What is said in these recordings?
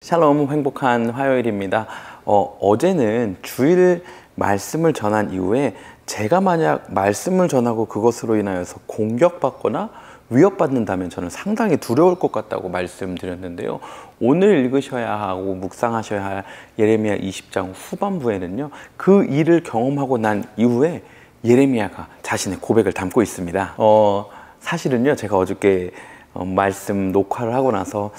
샬롬, 행복한 화요일입니다. 어제는 주일 말씀을 전한 이후에 제가 만약 말씀을 전하고 그것으로 인하여서 공격받거나 위협받는다면 저는 상당히 두려울 것 같다고 말씀드렸는데요. 오늘 읽으셔야 하고 묵상하셔야 할 예레미야 20장 후반부에는요, 그 일을 경험하고 난 이후에 예레미야가 자신의 고백을 담고 있습니다. 사실은요, 제가 어저께 말씀 녹화를 하고 나서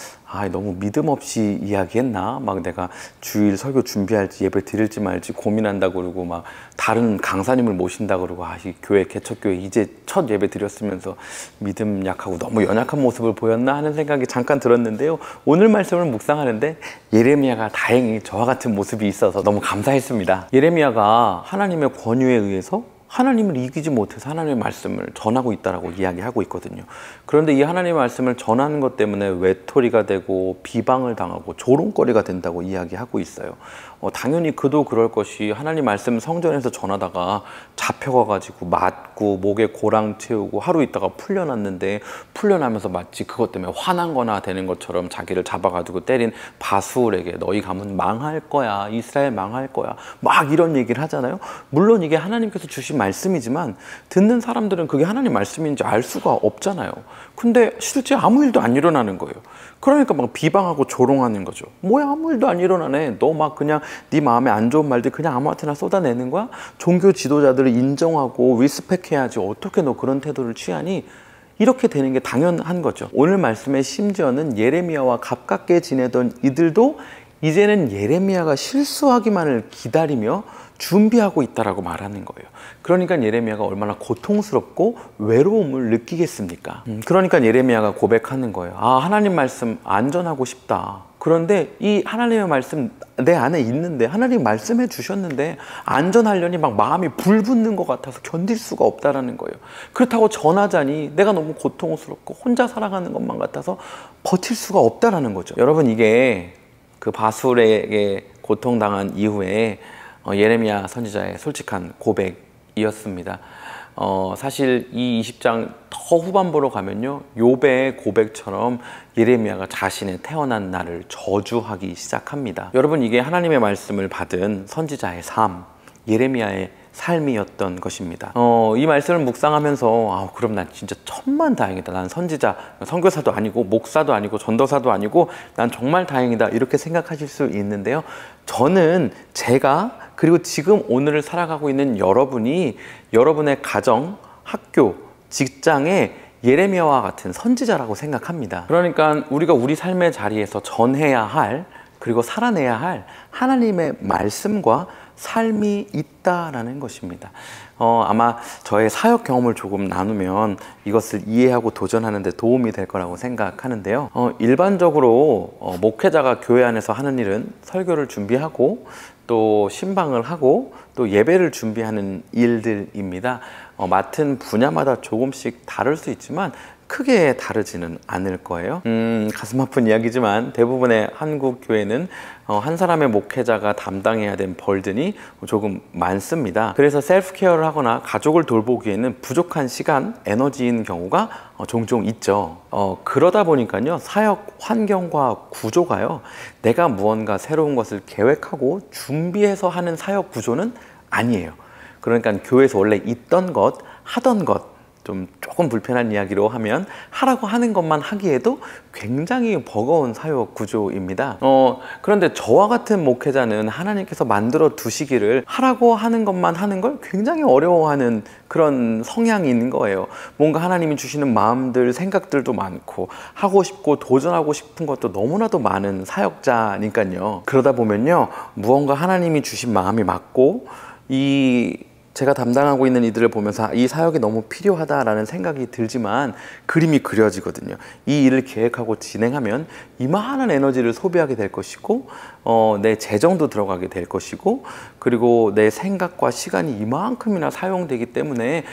너무 믿음 없이 이야기했나? 막 내가 주일 설교 준비할지 예배 드릴지 말지 고민한다고 그러고 막 다른 강사님을 모신다고 그러고 이 교회 개척교회 이제 첫 예배 드렸으면서 믿음 약하고 너무 연약한 모습을 보였나 하는 생각이 잠깐 들었는데요. 오늘 말씀을 묵상하는데 예레미야가 다행히 저와 같은 모습이 있어서 너무 감사했습니다. 예레미야가 하나님의 권유에 의해서 하나님을 이기지 못해서 하나님의 말씀을 전하고 있다라고 이야기하고 있거든요. 그런데 이 하나님의 말씀을 전하는 것 때문에 외톨이가 되고 비방을 당하고 조롱거리가 된다고 이야기하고 있어요. 당연히 그도 그럴 것이 하나님 말씀 성전에서 전하다가 잡혀가가지고 맞고 목에 고랑 채우고 하루 있다가 풀려났는데 풀려나면서 마치 그것 때문에 화난 거나 되는 것처럼 자기를 잡아가지고 때린 바술에게 너희 가문 망할 거야, 이스라엘 망할 거야, 막 이런 얘기를 하잖아요. 물론 이게 하나님께서 주신 말씀이지만 듣는 사람들은 그게 하나님 말씀인지 알 수가 없잖아요. 근데 실제 아무 일도 안 일어나는 거예요. 그러니까 막 비방하고 조롱하는 거죠. 뭐야, 아무 일도 안 일어나네. 너 막 그냥 네 마음에 안 좋은 말들 그냥 아무한테나 쏟아내는 거야? 종교 지도자들을 인정하고 리스펙해야지 어떻게 너 그런 태도를 취하니? 이렇게 되는 게 당연한 거죠. 오늘 말씀의 심지어는 예레미야와 가깝게 지내던 이들도 이제는 예레미야가 실수하기만을 기다리며 준비하고 있다라고 말하는 거예요. 그러니까 예레미야가 얼마나 고통스럽고 외로움을 느끼겠습니까? 그러니까 예레미야가 고백하는 거예요. 하나님 말씀 안전하고 싶다. 그런데 이 하나님의 말씀 내 안에 있는데, 하나님 말씀해 주셨는데 안전하려니 막 마음이 불붙는 것 같아서 견딜 수가 없다라는 거예요. 그렇다고 전하자니 내가 너무 고통스럽고 혼자 살아가는 것만 같아서 버틸 수가 없다라는 거죠. 여러분, 이게 그 바술에게 고통당한 이후에 예레미야 선지자의 솔직한 고백이었습니다. 사실 이 20장 더 후반부로 가면요, 욥의 고백처럼 예레미야가 자신의 태어난 날을 저주하기 시작합니다. 여러분, 이게 하나님의 말씀을 받은 선지자의 삶, 예레미야의 삶이었던 것입니다. 이 말씀을 묵상하면서 그럼 난 진짜 천만다행이다. 난 선지자, 선교사도 아니고 목사도 아니고 전도사도 아니고 난 정말 다행이다, 이렇게 생각하실 수 있는데요. 저는 제가 그리고 지금 오늘을 살아가고 있는 여러분이 여러분의 가정, 학교, 직장에 예레미야와 같은 선지자라고 생각합니다. 그러니까 우리가 우리 삶의 자리에서 전해야 할, 그리고 살아내야 할 하나님의 말씀과 삶이 있다라는 것입니다. 아마 저의 사역 경험을 조금 나누면 이것을 이해하고 도전하는 데 도움이 될 거라고 생각하는데요. 일반적으로 목회자가 교회 안에서 하는 일은 설교를 준비하고 또 신방을 하고 또 예배를 준비하는 일들입니다. 맡은 분야마다 조금씩 다를 수 있지만 크게 다르지는 않을 거예요. 가슴 아픈 이야기지만 대부분의 한국 교회는 한 사람의 목회자가 담당해야 된 벌든이 조금 많습니다. 그래서 셀프 케어를 하거나 가족을 돌보기에는 부족한 시간, 에너지인 경우가 종종 있죠. 그러다 보니까요, 사역 환경과 구조가요, 내가 무언가 새로운 것을 계획하고 준비해서 하는 사역 구조는 아니에요. 그러니까 교회에서 원래 있던 것, 하던 것, 좀 조금 불편한 이야기로 하면 하라고 하는 것만 하기에도 굉장히 버거운 사역 구조입니다. 그런데 저와 같은 목회자는 하나님께서 만들어 두시기를 하라고 하는 것만 하는 걸 굉장히 어려워하는 그런 성향이 있는 거예요. 뭔가 하나님이 주시는 마음들, 생각들도 많고 하고 싶고 도전하고 싶은 것도 너무나도 많은 사역자니까요. 그러다 보면요, 무언가 하나님이 주신 마음이 맞고 제가 담당하고 있는 이들을 보면서 이 사역이 너무 필요하다라는 생각이 들지만 그림이 그려지거든요. 이 일을 계획하고 진행하면 이만한 에너지를 소비하게 될 것이고 내 재정도 들어가게 될 것이고 그리고 내 생각과 시간이 이만큼이나 사용되기 때문에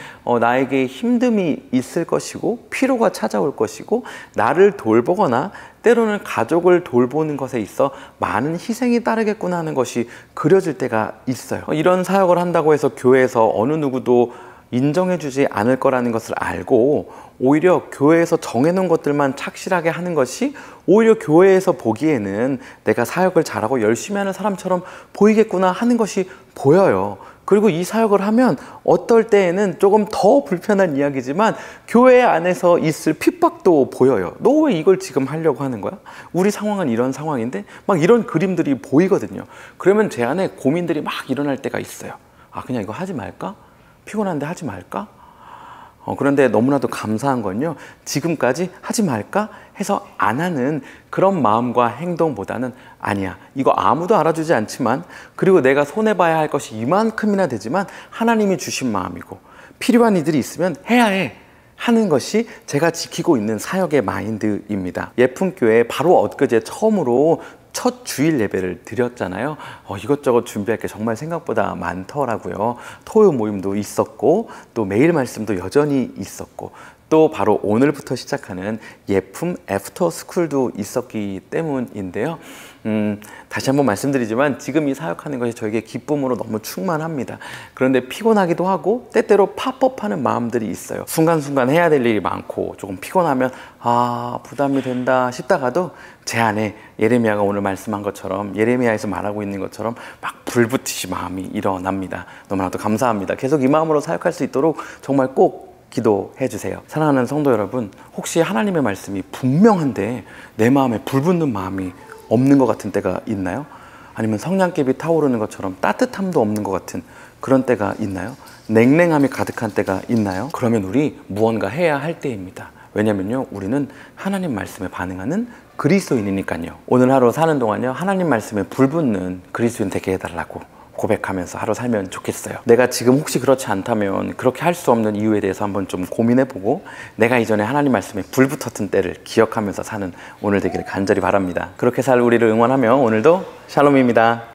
나에게 힘듦이 있을 것이고 피로가 찾아올 것이고 나를 돌보거나 때로는 가족을 돌보는 것에 있어 많은 희생이 따르겠구나 하는 것이 그려질 때가 있어요. 이런 사역을 한다고 해서 교회에서 어느 누구도 인정해주지 않을 거라는 것을 알고 오히려 교회에서 정해놓은 것들만 착실하게 하는 것이 오히려 교회에서 보기에는 내가 사역을 잘하고 열심히 하는 사람처럼 보이겠구나 하는 것이 보여요. 그리고 이 사역을 하면 어떨 때에는 조금 더 불편한 이야기지만 교회 안에서 있을 핍박도 보여요. 너 왜 이걸 지금 하려고 하는 거야? 우리 상황은 이런 상황인데 막 이런 그림들이 보이거든요. 그러면 제 안에 고민들이 막 일어날 때가 있어요. 아, 그냥 이거 하지 말까? 피곤한데 하지 말까? 그런데 너무나도 감사한 건요, 지금까지 하지 말까 해서 안 하는 그런 마음과 행동보다는 아니야, 이거 아무도 알아주지 않지만, 그리고 내가 손해봐야 할 것이 이만큼이나 되지만 하나님이 주신 마음이고 필요한 이들이 있으면 해야 해 하는 것이 제가 지키고 있는 사역의 마인드입니다. 예품교회 바로 엊그제 처음으로 첫 주일 예배를 드렸잖아요. 이것저것 준비할 게 정말 생각보다 많더라고요. 토요 모임도 있었고 또 매일 말씀도 여전히 있었고 또 바로 오늘부터 시작하는 예품 애프터 스쿨도 있었기 때문인데요. 다시 한번 말씀드리지만 지금 이 사역하는 것이 저에게 기쁨으로 너무 충만합니다. 그런데 피곤하기도 하고 때때로 팝업하는 마음들이 있어요. 순간순간 해야 될 일이 많고 조금 피곤하면 아, 부담이 된다 싶다가도 제 안에 예레미야가 오늘 말씀한 것처럼, 예레미야에서 말하고 있는 것처럼 막 불붙이시 마음이 일어납니다. 너무나도 감사합니다. 계속 이 마음으로 사역할 수 있도록 정말 꼭 기도해 주세요. 사랑하는 성도 여러분, 혹시 하나님의 말씀이 분명한데 내 마음에 불붙는 마음이 없는 것 같은 때가 있나요? 아니면 성냥개비 타오르는 것처럼 따뜻함도 없는 것 같은 그런 때가 있나요? 냉랭함이 가득한 때가 있나요? 그러면 우리 무언가 해야 할 때입니다. 왜냐면요, 우리는 하나님 말씀에 반응하는 그리스도인이니까요. 오늘 하루 사는 동안요, 하나님 말씀에 불붙는 그리스도인 되게 해달라고 고백하면서 하루 살면 좋겠어요. 내가 지금 혹시 그렇지 않다면 그렇게 할 수 없는 이유에 대해서 한번 좀 고민해보고 내가 이전에 하나님 말씀에 불붙었던 때를 기억하면서 사는 오늘 되기를 간절히 바랍니다. 그렇게 살 우리를 응원하며 오늘도 샬롬입니다.